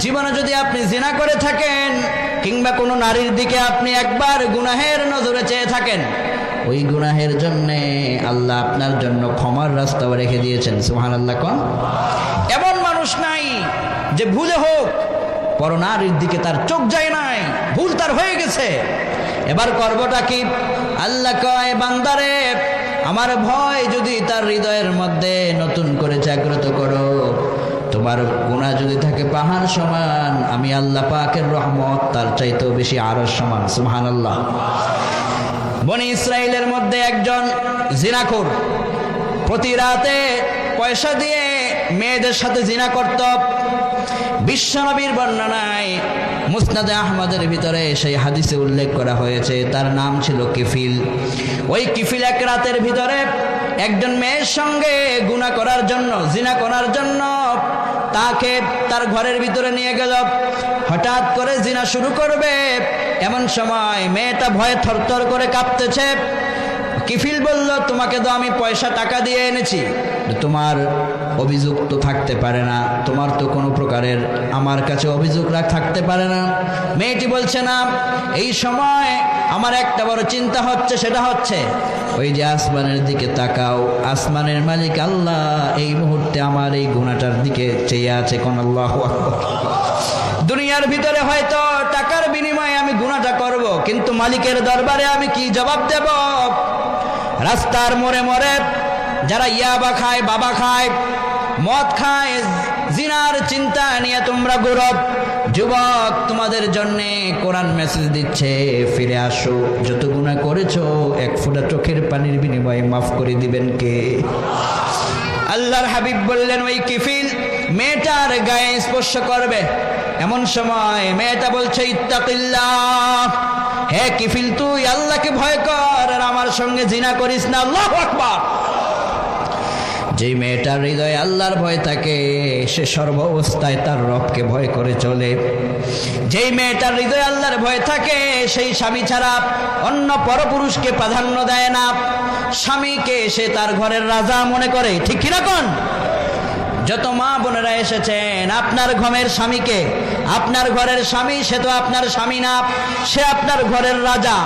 জীবনে যদি আপনি জিনা করে থাকেন কিংবা কোনো নারীর দিকে আপনি একবার গুনাহের নজরে চেয়ে থাকেন, ওই গুনাহের জন্য আল্লাহ আপনার জন্য ক্ষমার রাস্তাও রেখে দিয়েছেন। সুবহানাল্লাহ। কোন এমন মানুষ নাই যে ভুলে হোক পরনারীর দিকে তার চোখ যায় নাই, ভুল তার হয়ে গেছে, এবার করবটা কি? আল্লাহ কয়, বান্দারে আমার ভয় যদি তার হৃদয়ের মধ্যে নতুন করে জাগ্রত করো, তোমার গুনাহ যদি থাকে পাহাড় সমান, আমি আল্লাহ পাকের রহমত তার চাইতেও বেশি আরশ সমান। সুবহানাল্লাহ। বনি ইসরাইলের মধ্যে একজন জিনাখোর প্রতি রাতে পয়সা দিয়ে মেয়েদের সাথে জিনা করত। বিশ্বনবীর বর্ণনায় মুসনাদে আহমদের ভিতরে সেই হাদিসে উল্লেখ করা হয়েছে, তার নাম ছিল কিফিল। ওই কিফিল এক রাতের ভিতরে একজন মেয়ের সঙ্গে গুনাহ করার জন্য, জিনা করার জন্য তাকে তার ঘরের ভিতরে নিয়ে গেল। হঠাৎ করে জিনা শুরু করবে, এমন সময় মেয়েটা ভয়ে থরথর করে কাঁপতেছে। কিফিল বলল, তোমাকে তো আমি পয়সা টাকা দিয়ে এনেছি, তোমার অভিযোগ তো থাকতে পারে না, তোমার তো কোনো প্রকারের আমার কাছে অভিযোগ থাকতে পারে না। মেয়েটি বলছে, না, এই সময় আমার একটা বড় চিন্তা হচ্ছে, সেটা হচ্ছে ওই যে আসমানের দিকে তাকাও, আসমানের মালিক আল্লাহ এই মুহূর্তে আমার এই গুনাহটার দিকে চেয়ে আছে। কোন আল্লাহু আকবার। দুনিয়ার ভিতরে হয়তো টাকার বিনিময়ে আমি গুনাহটা করব, কিন্তু মালিকের দরবারে আমি কি জবাব দেব? রাস্তার মোড়ে মোড়ে যারা ইয়াবা খায়, বাবা খায়, মদ খায়, জিনার চিন্তা নিয়ে তোমরা গৌরব, যুবক তোমাদের জন্য কোরআন মেসেজ দিচ্ছে, ফিরে আসো, যত গুনাহ করেছো এক ফোঁটা চোখের পানির বিনিময়ে মাফ করে দিবেন কে? আল্লাহর হাবিব বললেন, ওই কিফিল মেয়েটার গায়ে স্পর্শ করবে, এমন সময় মেয়েটা বলছে, ইত্তাকিল্লাহ, হে কিফিল তুই আল্লাহকে ভয় কর আর আমার সঙ্গে জিনা করিস না। আল্লাহু আকবার। যেই মেয়েটার হৃদয়ে আল্লাহর ভয় থাকে সে সর্ব অবস্থায় তার রবকে ভয় করে চলে। যেই মেয়েটার হৃদয়ে আল্লাহর ভয় থাকে সেই স্বামী ছাড়া অন্য পরপুরুষকে প্রাধান্য দেয় না, স্বামীকে সে তার ঘরের রাজা মনে করে। ঠিক কিনা কোন? যত মা বোনেরা এসেছেন, আপনার ঘরের স্বামীকে, আপনার ঘরের স্বামী সে তো আপনার স্বামী না, সে আপনার ঘরের রাজা।